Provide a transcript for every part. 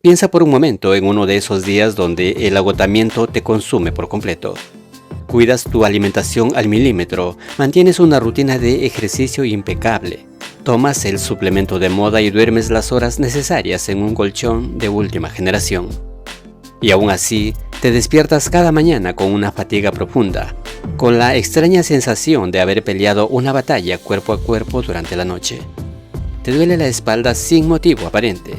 Piensa por un momento en uno de esos días donde el agotamiento te consume por completo. Cuidas tu alimentación al milímetro, mantienes una rutina de ejercicio impecable, tomas el suplemento de moda y duermes las horas necesarias en un colchón de última generación. Y aún así, te despiertas cada mañana con una fatiga profunda, con la extraña sensación de haber peleado una batalla cuerpo a cuerpo durante la noche. Te duele la espalda sin motivo aparente.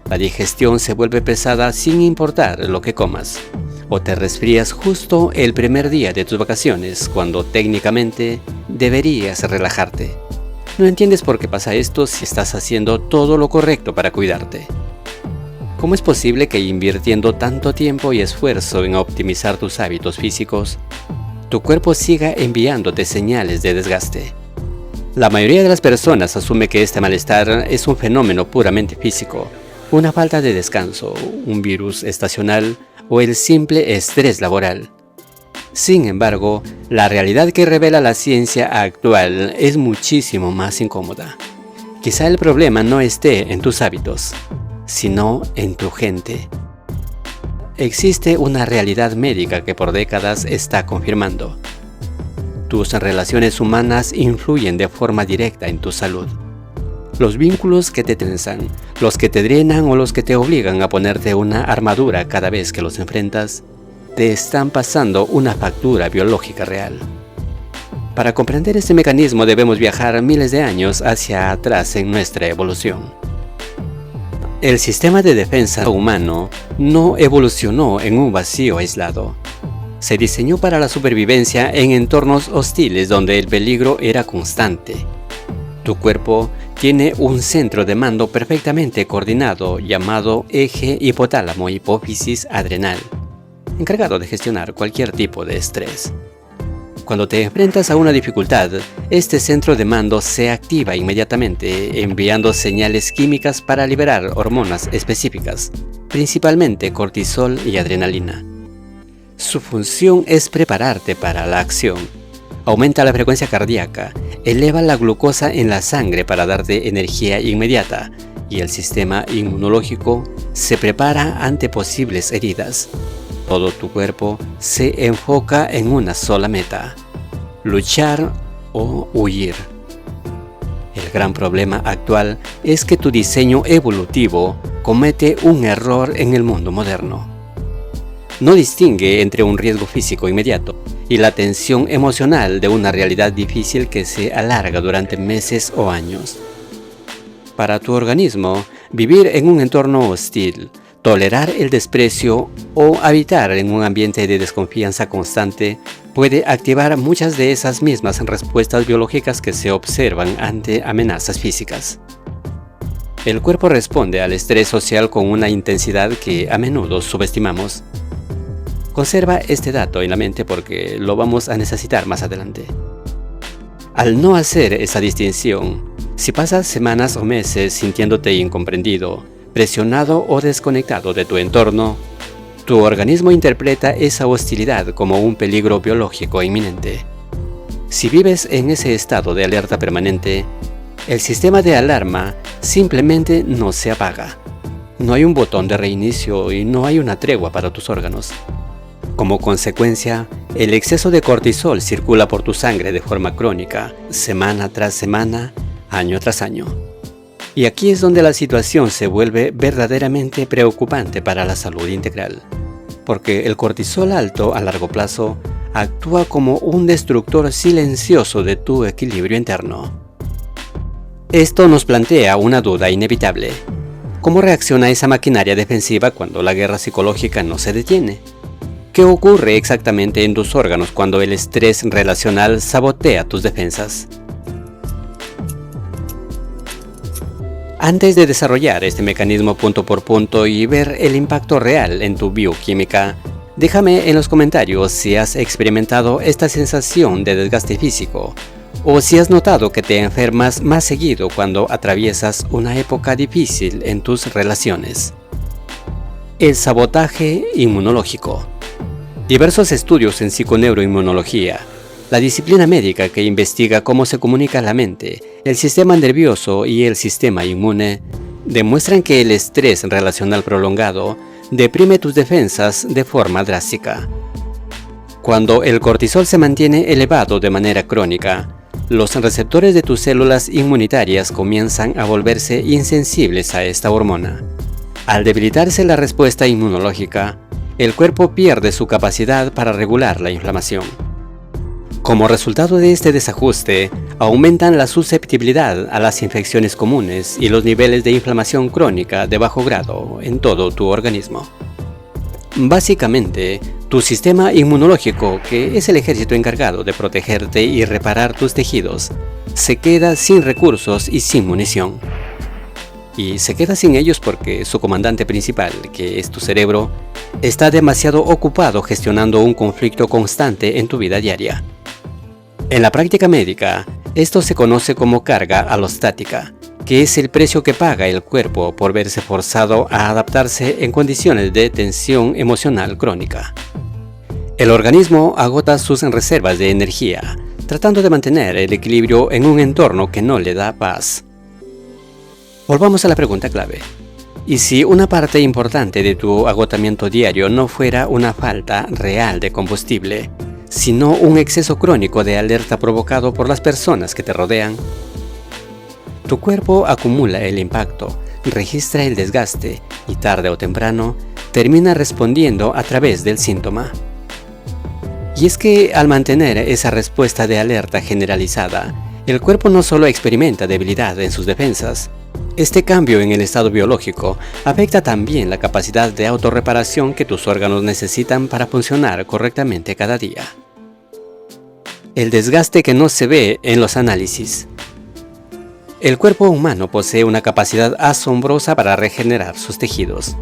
La digestión se vuelve pesada sin importar lo que comas. O te resfrías justo el primer día de tus vacaciones, cuando técnicamente deberías relajarte. No entiendes por qué pasa esto si estás haciendo todo lo correcto para cuidarte. ¿Cómo es posible que invirtiendo tanto tiempo y esfuerzo en optimizar tus hábitos físicos, tu cuerpo siga enviándote señales de desgaste? La mayoría de las personas asume que este malestar es un fenómeno puramente físico, una falta de descanso, un virus estacional o el simple estrés laboral. Sin embargo, la realidad que revela la ciencia actual es muchísimo más incómoda. Quizá el problema no esté en tus hábitos, sino en tu gente. Existe una realidad médica que por décadas está confirmando. Tus relaciones humanas influyen de forma directa en tu salud. Los vínculos que te tensan, los que te drenan o los que te obligan a ponerte una armadura cada vez que los enfrentas, te están pasando una factura biológica real. Para comprender este mecanismo debemos viajar miles de años hacia atrás en nuestra evolución. El sistema de defensa humano no evolucionó en un vacío aislado. Se diseñó para la supervivencia en entornos hostiles donde el peligro era constante. Tu cuerpo tiene un centro de mando perfectamente coordinado llamado eje hipotálamo-hipófisis adrenal, encargado de gestionar cualquier tipo de estrés. Cuando te enfrentas a una dificultad, este centro de mando se activa inmediatamente, enviando señales químicas para liberar hormonas específicas, principalmente cortisol y adrenalina. Su función es prepararte para la acción. Aumenta la frecuencia cardíaca, eleva la glucosa en la sangre para darte energía inmediata, y el sistema inmunológico se prepara ante posibles heridas. Todo tu cuerpo se enfoca en una sola meta: luchar o huir. El gran problema actual es que tu diseño evolutivo comete un error en el mundo moderno. No distingue entre un riesgo físico inmediato y la tensión emocional de una realidad difícil que se alarga durante meses o años. Para tu organismo, vivir en un entorno hostil, tolerar el desprecio o habitar en un ambiente de desconfianza constante puede activar muchas de esas mismas respuestas biológicas que se observan ante amenazas físicas. El cuerpo responde al estrés social con una intensidad que a menudo subestimamos. Conserva este dato en la mente porque lo vamos a necesitar más adelante. Al no hacer esa distinción, si pasas semanas o meses sintiéndote incomprendido, presionado o desconectado de tu entorno, tu organismo interpreta esa hostilidad como un peligro biológico inminente. Si vives en ese estado de alerta permanente, el sistema de alarma simplemente no se apaga. No hay un botón de reinicio y no hay una tregua para tus órganos. Como consecuencia, el exceso de cortisol circula por tu sangre de forma crónica, semana tras semana, año tras año. Y aquí es donde la situación se vuelve verdaderamente preocupante para la salud integral, porque el cortisol alto a largo plazo actúa como un destructor silencioso de tu equilibrio interno. Esto nos plantea una duda inevitable. ¿Cómo reacciona esa maquinaria defensiva cuando la guerra psicológica no se detiene? ¿Qué ocurre exactamente en tus órganos cuando el estrés relacional sabotea tus defensas? Antes de desarrollar este mecanismo punto por punto y ver el impacto real en tu bioquímica, déjame en los comentarios si has experimentado esta sensación de desgaste físico o si has notado que te enfermas más seguido cuando atraviesas una época difícil en tus relaciones. El sabotaje inmunológico. Diversos estudios en psiconeuroinmunología, la disciplina médica que investiga cómo se comunica la mente, el sistema nervioso y el sistema inmune, demuestran que el estrés relacional prolongado deprime tus defensas de forma drástica. Cuando el cortisol se mantiene elevado de manera crónica, los receptores de tus células inmunitarias comienzan a volverse insensibles a esta hormona. Al debilitarse la respuesta inmunológica, el cuerpo pierde su capacidad para regular la inflamación. Como resultado de este desajuste, aumentan la susceptibilidad a las infecciones comunes y los niveles de inflamación crónica de bajo grado en todo tu organismo. Básicamente, tu sistema inmunológico, que es el ejército encargado de protegerte y reparar tus tejidos, se queda sin recursos y sin munición. Y se queda sin ellos porque su comandante principal, que es tu cerebro, está demasiado ocupado gestionando un conflicto constante en tu vida diaria. En la práctica médica, esto se conoce como carga alostática, que es el precio que paga el cuerpo por verse forzado a adaptarse en condiciones de tensión emocional crónica. El organismo agota sus reservas de energía, tratando de mantener el equilibrio en un entorno que no le da paz. Volvamos a la pregunta clave. ¿Y si una parte importante de tu agotamiento diario no fuera una falta real de combustible, sino un exceso crónico de alerta provocado por las personas que te rodean? Tu cuerpo acumula el impacto, registra el desgaste y tarde o temprano termina respondiendo a través del síntoma. Y es que al mantener esa respuesta de alerta generalizada, el cuerpo no solo experimenta debilidad en sus defensas. Este cambio en el estado biológico afecta también la capacidad de autorreparación que tus órganos necesitan para funcionar correctamente cada día. El desgaste que no se ve en los análisis. El cuerpo humano posee una capacidad asombrosa para regenerar sus tejidos,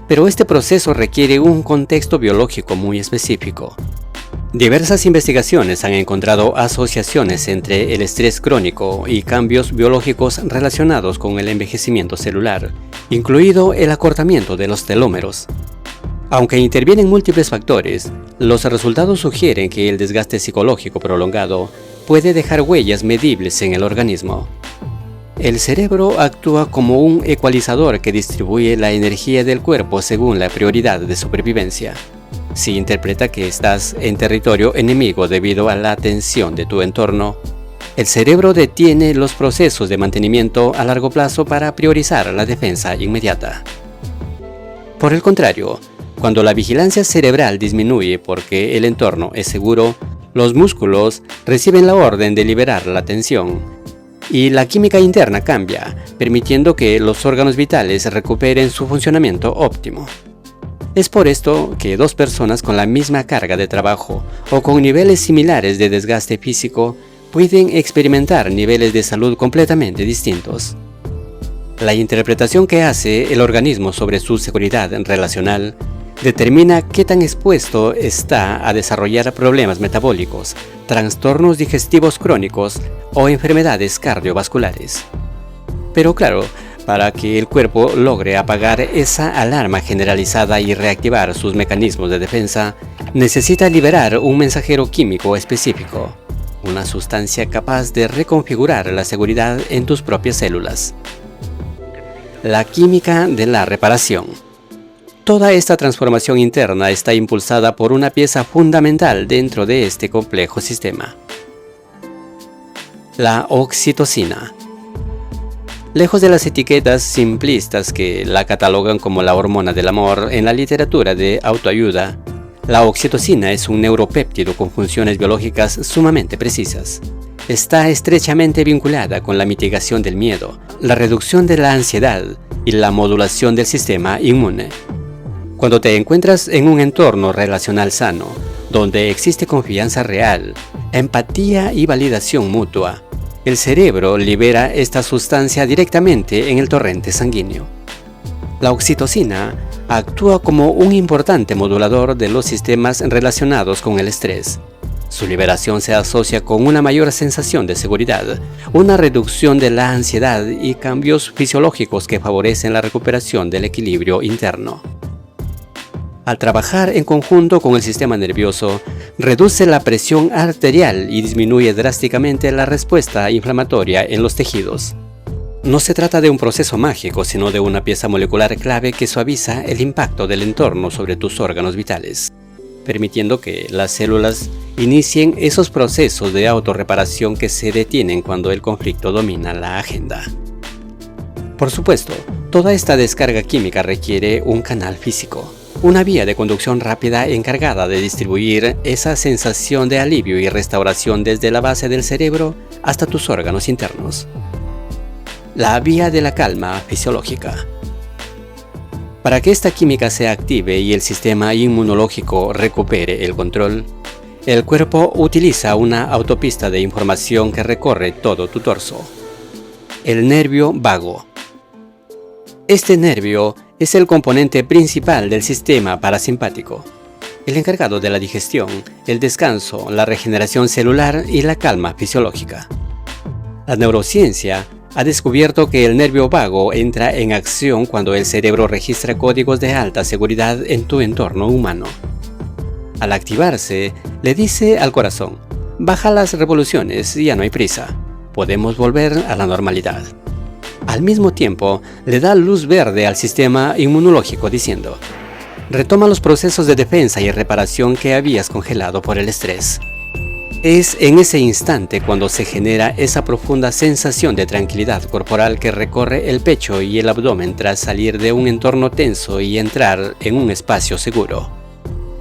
pero este proceso requiere un contexto biológico muy específico. Diversas investigaciones han encontrado asociaciones entre el estrés crónico y cambios biológicos relacionados con el envejecimiento celular, incluido el acortamiento de los telómeros. Aunque intervienen múltiples factores, los resultados sugieren que el desgaste psicológico prolongado puede dejar huellas medibles en el organismo. El cerebro actúa como un ecualizador que distribuye la energía del cuerpo según la prioridad de supervivencia. Si interpreta que estás en territorio enemigo debido a la tensión de tu entorno, el cerebro detiene los procesos de mantenimiento a largo plazo para priorizar la defensa inmediata. Por el contrario, cuando la vigilancia cerebral disminuye porque el entorno es seguro, los músculos reciben la orden de liberar la tensión y la química interna cambia, permitiendo que los órganos vitales recuperen su funcionamiento óptimo. Es por esto que dos personas con la misma carga de trabajo o con niveles similares de desgaste físico pueden experimentar niveles de salud completamente distintos. La interpretación que hace el organismo sobre su seguridad relacional determina qué tan expuesto está a desarrollar problemas metabólicos, trastornos digestivos crónicos o enfermedades cardiovasculares. Pero claro, para que el cuerpo logre apagar esa alarma generalizada y reactivar sus mecanismos de defensa, necesita liberar un mensajero químico específico, una sustancia capaz de reconfigurar la seguridad en tus propias células. La química de la reparación. Toda esta transformación interna está impulsada por una pieza fundamental dentro de este complejo sistema: la oxitocina. Lejos de las etiquetas simplistas que la catalogan como la hormona del amor en la literatura de autoayuda, la oxitocina es un neuropéptido con funciones biológicas sumamente precisas. Está estrechamente vinculada con la mitigación del miedo, la reducción de la ansiedad y la modulación del sistema inmune. Cuando te encuentras en un entorno relacional sano, donde existe confianza real, empatía y validación mutua, el cerebro libera esta sustancia directamente en el torrente sanguíneo. La oxitocina actúa como un importante modulador de los sistemas relacionados con el estrés. Su liberación se asocia con una mayor sensación de seguridad, una reducción de la ansiedad y cambios fisiológicos que favorecen la recuperación del equilibrio interno. Al trabajar en conjunto con el sistema nervioso, reduce la presión arterial y disminuye drásticamente la respuesta inflamatoria en los tejidos. No se trata de un proceso mágico, sino de una pieza molecular clave que suaviza el impacto del entorno sobre tus órganos vitales, permitiendo que las células inicien esos procesos de autorreparación que se detienen cuando el conflicto domina la agenda. Por supuesto, toda esta descarga química requiere un canal físico, una vía de conducción rápida encargada de distribuir esa sensación de alivio y restauración desde la base del cerebro hasta tus órganos internos. La vía de la calma fisiológica. Para que esta química se active y el sistema inmunológico recupere el control, el cuerpo utiliza una autopista de información que recorre todo tu torso. El nervio vago. Este nervio es el componente principal del sistema parasimpático, el encargado de la digestión, el descanso, la regeneración celular y la calma fisiológica. La neurociencia ha descubierto que el nervio vago entra en acción cuando el cerebro registra códigos de alta seguridad en tu entorno humano. Al activarse, le dice al corazón: baja las revoluciones, ya no hay prisa, podemos volver a la normalidad. Al mismo tiempo, le da luz verde al sistema inmunológico diciendo: retoma los procesos de defensa y reparación que habías congelado por el estrés. Es en ese instante cuando se genera esa profunda sensación de tranquilidad corporal que recorre el pecho y el abdomen tras salir de un entorno tenso y entrar en un espacio seguro.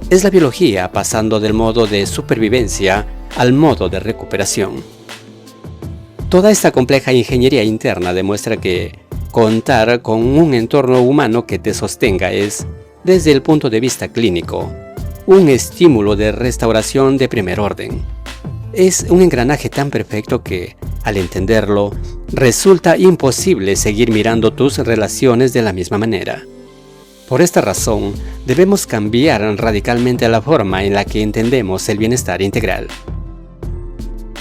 Es la biología pasando del modo de supervivencia al modo de recuperación. Toda esta compleja ingeniería interna demuestra que contar con un entorno humano que te sostenga es, desde el punto de vista clínico, un estímulo de restauración de primer orden. Es un engranaje tan perfecto que, al entenderlo, resulta imposible seguir mirando tus relaciones de la misma manera. Por esta razón, debemos cambiar radicalmente la forma en la que entendemos el bienestar integral.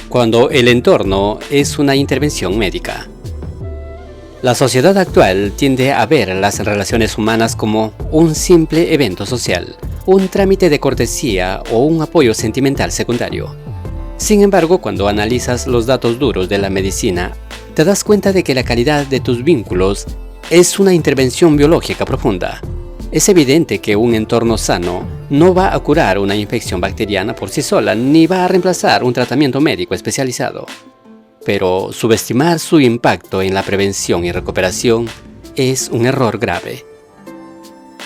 Cuando el entorno es una intervención médica. La sociedad actual tiende a ver las relaciones humanas como un simple evento social, un trámite de cortesía o un apoyo sentimental secundario. Sin embargo, cuando analizas los datos duros de la medicina, te das cuenta de que la calidad de tus vínculos es una intervención biológica profunda. Es evidente que un entorno sano no va a curar una infección bacteriana por sí sola, ni va a reemplazar un tratamiento médico especializado. Pero subestimar su impacto en la prevención y recuperación es un error grave.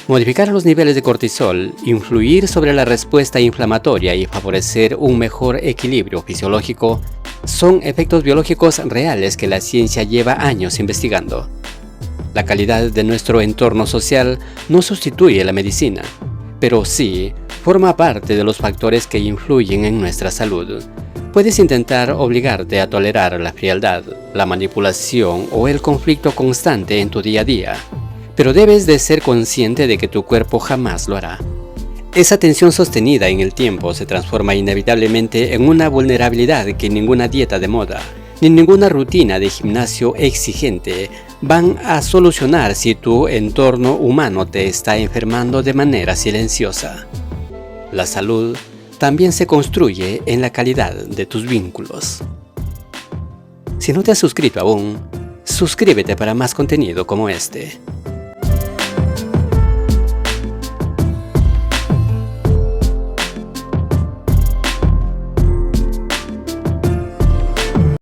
Modificar los niveles de cortisol, influir sobre la respuesta inflamatoria y favorecer un mejor equilibrio fisiológico son efectos biológicos reales que la ciencia lleva años investigando. La calidad de nuestro entorno social no sustituye la medicina, pero sí forma parte de los factores que influyen en nuestra salud. Puedes intentar obligarte a tolerar la frialdad, la manipulación o el conflicto constante en tu día a día, pero debes de ser consciente de que tu cuerpo jamás lo hará. Esa tensión sostenida en el tiempo se transforma inevitablemente en una vulnerabilidad que ninguna dieta de moda, ni ninguna rutina de gimnasio exigente van a solucionar si tu entorno humano te está enfermando de manera silenciosa. La salud también se construye en la calidad de tus vínculos. Si no te has suscrito aún, suscríbete para más contenido como este.